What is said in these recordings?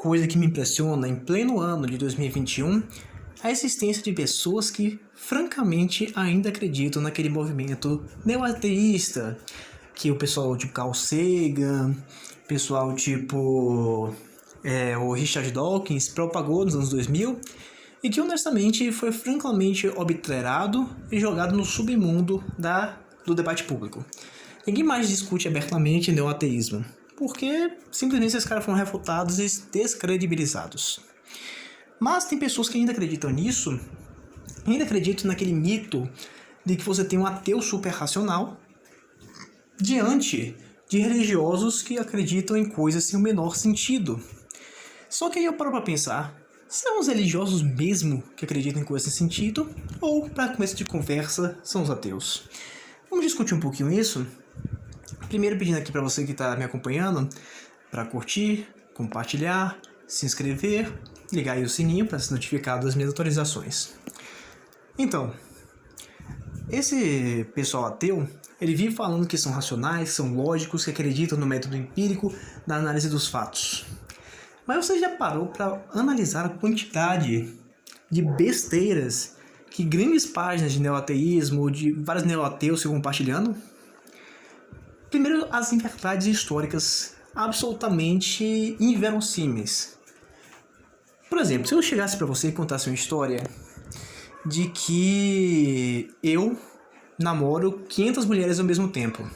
coisa que me impressiona em pleno ano de 2021 é a existência de pessoas que, francamente, ainda acreditam naquele movimento neo-ateísta, que o pessoal tipo Carl Sagan, pessoal tipo o Richard Dawkins propagou nos anos 2000 e que honestamente foi francamente obliterado e jogado no submundo do debate público. Ninguém mais discute abertamente neo-ateísmo, porque simplesmente esses caras foram refutados e descredibilizados. Mas tem pessoas que ainda acreditam nisso, ainda acreditam naquele mito de que você tem um ateu super racional diante de religiosos que acreditam em coisas sem o menor sentido. Só que aí eu paro pra pensar, são os religiosos mesmo que acreditam em coisas sem sentido? Ou, para começo de conversa, são os ateus? Vamos discutir um pouquinho isso? Primeiro pedindo aqui para você que está me acompanhando, para curtir, compartilhar, se inscrever, ligar aí o sininho para ser notificado das minhas atualizações. Então, esse pessoal ateu, ele vive falando que são racionais, são lógicos, que acreditam no método empírico da análise dos fatos. Mas você já parou para analisar a quantidade de besteiras que grandes páginas de neoateísmo ou de vários neoateus ficam compartilhando? Primeiro, as inverdades históricas absolutamente inverossímeis. Por exemplo, se eu chegasse para você e contasse uma história de que eu namoro 500 mulheres ao mesmo tempo,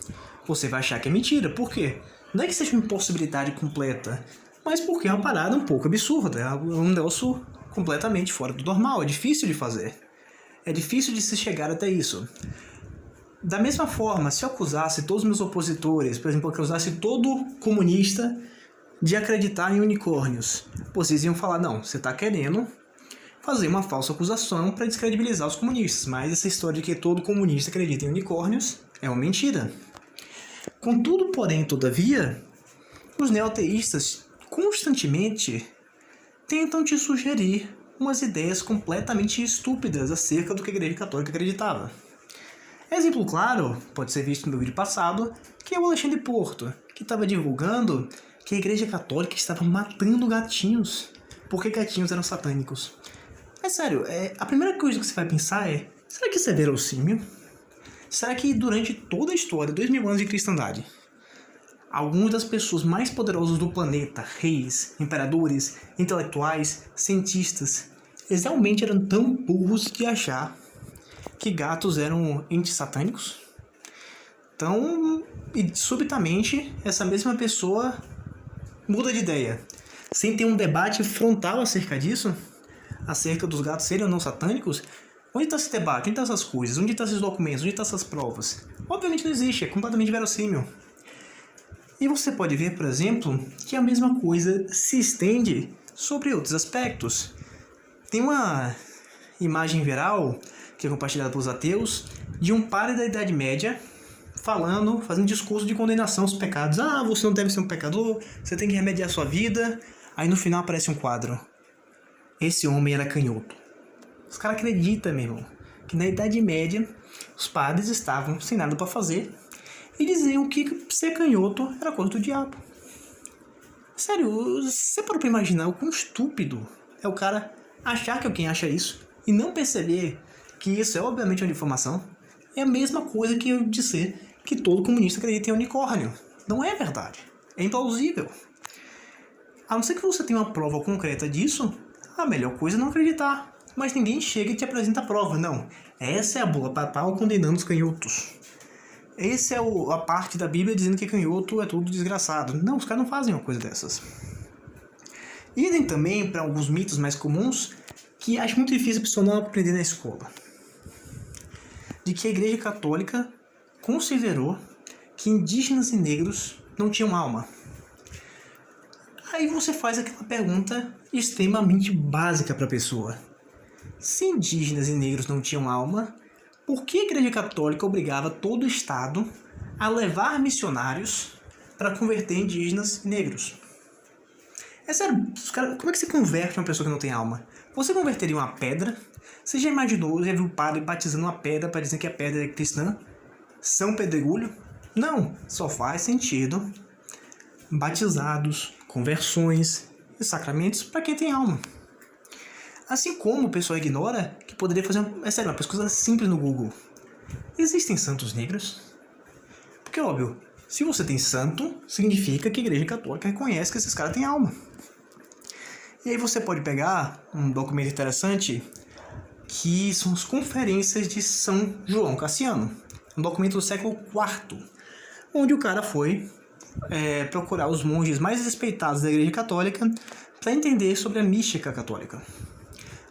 você vai achar que é mentira. Por quê? Não é que seja uma impossibilidade completa, mas porque é uma parada um pouco absurda, é um negócio completamente fora do normal, é difícil de fazer. É difícil de se chegar até isso. Da mesma forma, se eu acusasse todos os meus opositores, por exemplo, que eu acusasse todo comunista de acreditar em unicórnios, vocês iam falar, não, você está querendo fazer uma falsa acusação para descredibilizar os comunistas, mas essa história de que todo comunista acredita em unicórnios é uma mentira. Contudo, porém, todavia, os neoateístas constantemente tentam te sugerir umas ideias completamente estúpidas acerca do que a Igreja Católica acreditava. Exemplo claro, pode ser visto no meu vídeo passado, que é o Alexandre Porto, que estava divulgando que a Igreja Católica estava matando gatinhos, porque gatinhos eram satânicos. É sério, a primeira coisa que você vai pensar é, será que isso é verossímil? Será que durante toda a história, 2000 anos de cristandade, algumas das pessoas mais poderosas do planeta, reis, imperadores, intelectuais, cientistas, eles realmente eram tão burros de achar que gatos eram entes satânicos? Então, subitamente, essa mesma pessoa muda de ideia. Sem ter um debate frontal acerca disso, acerca dos gatos serem ou não satânicos, onde está esse debate? Onde estão essas coisas? Onde estão esses documentos? Onde estão essas provas? Obviamente não existe, é completamente verossímil. E você pode ver, por exemplo, que a mesma coisa se estende sobre outros aspectos. Tem uma imagem viral que é compartilhada pelos ateus, de um padre da Idade Média fazendo discurso de condenação aos pecados. Ah, você não deve ser um pecador, você tem que remediar a sua vida. Aí no final aparece um quadro. Esse homem era canhoto. Os caras acreditam, meu irmão, que na Idade Média os padres estavam sem nada para fazer e diziam que ser canhoto era coisa do diabo. Sério, você parou pra imaginar o quão estúpido é o cara achar que alguém acha isso e não perceber que isso é obviamente uma difamação? É a mesma coisa que eu dizer que todo comunista acredita em unicórnio. Não é verdade. É implausível. A não ser que você tenha uma prova concreta disso, a melhor coisa é não acreditar. Mas ninguém chega e te apresenta a prova. Não. Essa é a bula papal condenando os canhotos. Essa é a parte da Bíblia dizendo que canhoto é tudo desgraçado. Não, os caras não fazem uma coisa dessas. Idem também para alguns mitos mais comuns que acho muito difícil a pessoa não aprender na escola. De que a Igreja Católica considerou que indígenas e negros não tinham alma. Aí você faz aquela pergunta extremamente básica para a pessoa. Se indígenas e negros não tinham alma, por que a Igreja Católica obrigava todo o Estado a levar missionários para converter indígenas e negros? É sério, como é que se converte uma pessoa que não tem alma? Você converteria uma pedra? Você já imaginou, já viu o padre batizando uma pedra para dizer que a pedra é cristã? São Pedregulho? Não, só faz sentido batizados, conversões, e sacramentos para quem tem alma. Assim como o pessoal ignora que poderia fazer uma pesquisa simples no Google. Existem santos negros? Porque, óbvio, se você tem santo, significa que a Igreja Católica reconhece que esses caras têm alma. E aí você pode pegar um documento interessante que são as conferências de São João Cassiano, um documento do século IV, onde o cara foi procurar os monges mais respeitados da Igreja Católica para entender sobre a mística católica.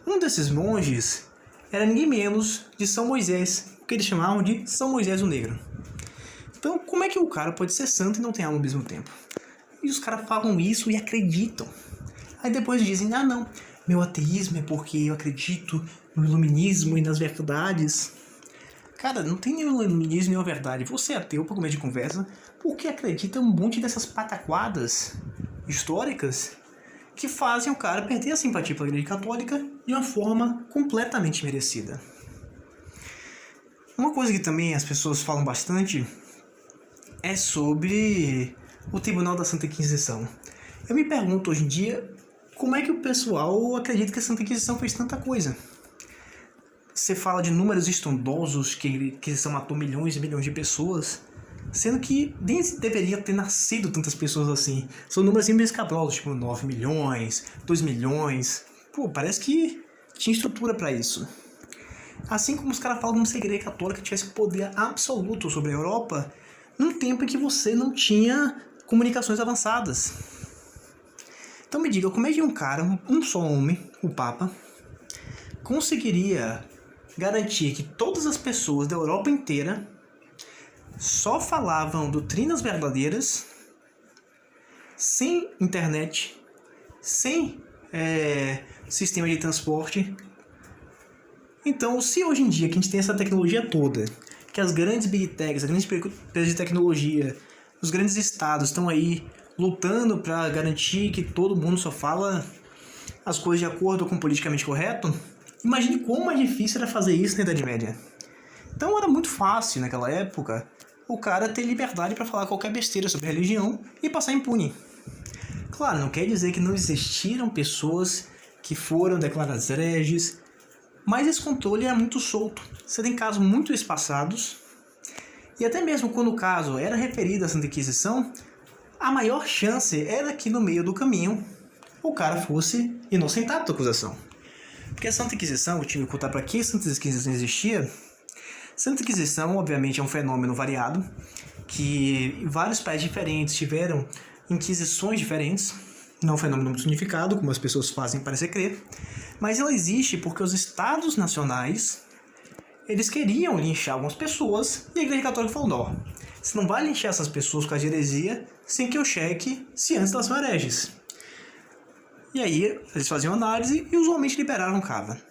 Um desses monges era ninguém menos de São Moisés, o que eles chamavam de São Moisés o Negro. Então, como é que o cara pode ser santo e não tem alma ao mesmo tempo? E os caras falam isso e acreditam. Aí depois dizem, não, meu ateísmo é porque eu acredito no iluminismo e nas verdades. Cara, não tem nenhum iluminismo nem uma verdade. Você é ateu para começo de conversa porque acredita em um monte dessas pataquadas históricas que fazem o cara perder a simpatia pela Igreja Católica de uma forma completamente merecida. Uma coisa que também as pessoas falam bastante é sobre o Tribunal da Santa Inquisição. Eu me pergunto hoje em dia como é que o pessoal acredita que a Santa Inquisição fez tanta coisa. Você fala de números estrondosos que a Inquisição matou milhões e milhões de pessoas, sendo que nem deveria ter nascido tantas pessoas assim. São números sempre escabrosos, tipo 9 milhões, 2 milhões. Pô, parece que tinha estrutura para isso. Assim como os caras falam como se a Igreja Católica tivesse poder absoluto sobre a Europa, num tempo em que você não tinha comunicações avançadas. Então me diga, como é que um cara, um só homem, o Papa, conseguiria garantir que todas as pessoas da Europa inteira só falavam doutrinas verdadeiras, sem internet, sem sistema de transporte? Então, se hoje em dia que a gente tem essa tecnologia toda, que as grandes big techs, as grandes empresas de tecnologia, os grandes estados estão aí lutando para garantir que todo mundo só fala as coisas de acordo com o politicamente correto, imagine como é difícil era fazer isso na Idade Média. Então era muito fácil naquela época o cara ter liberdade para falar qualquer besteira sobre religião e passar impune. Claro, não quer dizer que não existiram pessoas que foram declaradas hereges, mas esse controle é muito solto. Você tem casos muito espaçados, e até mesmo quando o caso era referido à Santa Inquisição, a maior chance era que no meio do caminho o cara fosse inocentado da acusação. Porque a Santa Inquisição, eu tive que contar para que a Santa Inquisição existia. Santa Inquisição, obviamente, é um fenômeno variado, que vários países diferentes tiveram inquisições diferentes, não é um fenômeno muito unificado, como as pessoas fazem parecer crer, mas ela existe porque os estados nacionais, eles queriam linchar algumas pessoas, e a Igreja Católica falou, não, você não vai linchar essas pessoas com a heresia sem que eu cheque se antes elas são hereges. E aí, eles faziam análise e usualmente liberaram o cara.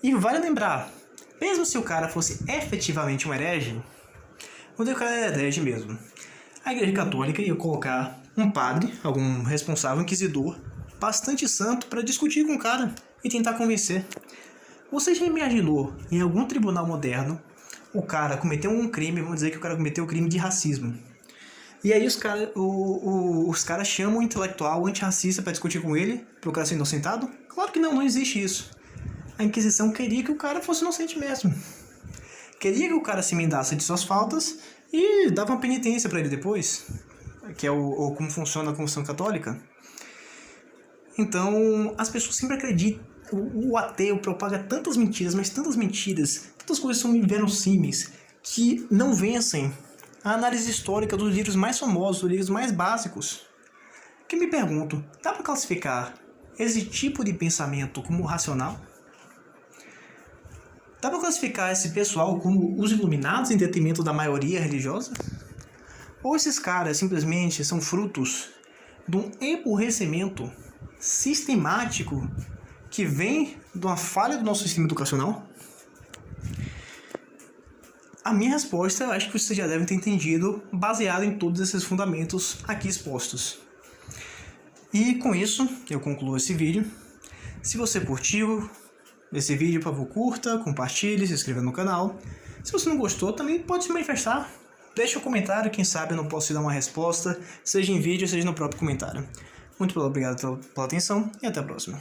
E vale lembrar, mesmo se o cara fosse efetivamente um herege, quando o cara era herege mesmo, a Igreja Católica ia colocar um padre, algum responsável, inquisidor, bastante santo para discutir com o cara e tentar convencer. Você já imaginou, em algum tribunal moderno, o cara cometeu um crime, vamos dizer que o cara cometeu um crime de racismo. E aí os caras chamam o intelectual antirracista para discutir com ele, para o cara ser inocentado? Claro que não existe isso. A Inquisição queria que o cara fosse inocente mesmo. Queria que o cara se emendasse de suas faltas e dava uma penitência para ele depois, que é como funciona a Constituição Católica. Então, as pessoas sempre acreditam. O ateu propaga tantas mentiras, mas tantas mentiras, tantas coisas são inverossímeis, que não vencem a análise histórica dos livros mais famosos, dos livros mais básicos. Que me pergunto, dá para classificar esse tipo de pensamento como racional? Dá para classificar esse pessoal como os iluminados em detrimento da maioria religiosa? Ou esses caras simplesmente são frutos de um emburrecimento sistemático que vem de uma falha do nosso sistema educacional? A minha resposta eu acho que vocês já devem ter entendido, baseado em todos esses fundamentos aqui expostos. E com isso, eu concluo esse vídeo. Se você curtiu esse vídeo, por favor, curta, compartilhe, se inscreva no canal. Se você não gostou, também pode se manifestar. Deixa um comentário, quem sabe eu não posso te dar uma resposta, seja em vídeo, seja no próprio comentário. Muito obrigado pela atenção e até a próxima.